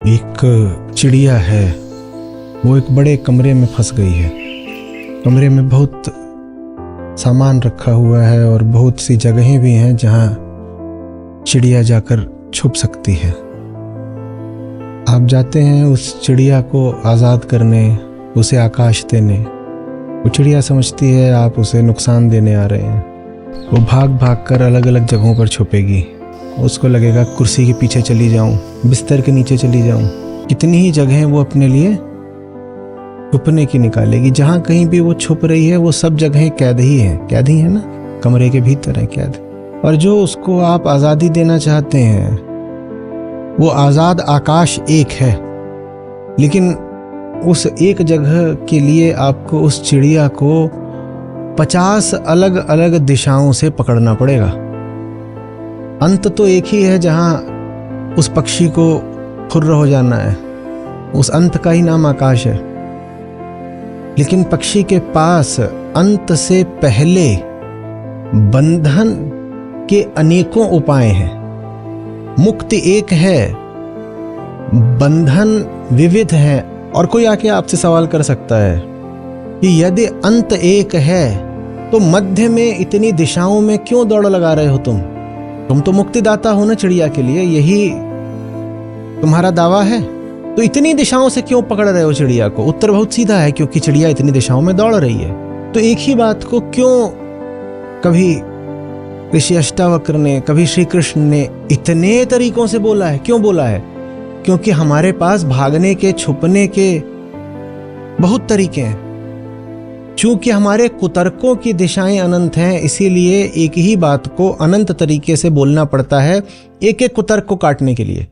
एक चिड़िया है, वो एक बड़े कमरे में फंस गई है। कमरे में बहुत सामान रखा हुआ है और बहुत सी जगहें भी हैं जहां चिड़िया जाकर छुप सकती है। आप जाते हैं उस चिड़िया को आज़ाद करने, उसे आकाश देने। वो चिड़िया समझती है आप उसे नुकसान देने आ रहे हैं। वो भाग भाग कर अलग अलग जगहों पर छुपेगी। उसको लगेगा कुर्सी के पीछे चली जाऊं, बिस्तर के नीचे चली जाऊं। कितनी ही जगहें वो अपने लिए छुपने की निकालेगी। जहां कहीं भी वो छुप रही है वो सब जगहें कैद ही हैं। कैद ही है ना, कमरे के भीतर है कैद। और जो उसको आप आज़ादी देना चाहते हैं वो आज़ाद आकाश एक है, लेकिन उस एक जगह के लिए आपको उस चिड़िया को 50 अलग अलग दिशाओं से पकड़ना पड़ेगा। अंत तो एक ही है जहां उस पक्षी को खुर्र हो जाना है। उस अंत का ही नाम आकाश है। लेकिन पक्षी के पास अंत से पहले बंधन के अनेकों उपाय हैं। मुक्ति एक है, बंधन विविध है। और कोई आके आपसे सवाल कर सकता है कि यदि अंत एक है तो मध्य में इतनी दिशाओं में क्यों दौड़ लगा रहे हो तुम तो मुक्तिदाता हो ना चिड़िया के लिए, यही तुम्हारा दावा है। तो इतनी दिशाओं से क्यों पकड़ रहे हो चिड़िया को? उत्तर बहुत सीधा है, क्योंकि चिड़िया इतनी दिशाओं में दौड़ रही है। तो एक ही बात को क्यों कभी ऋषि अष्टावक्र ने, कभी श्री कृष्ण ने इतने तरीकों से बोला है? क्यों बोला है? क्योंकि हमारे पास भागने के, छुपने के बहुत तरीके हैं। चूंकि हमारे कुतर्कों की दिशाएं अनंत हैं, इसीलिए एक ही बात को अनंत तरीके से बोलना पड़ता है एक एक कुतर्क को काटने के लिए।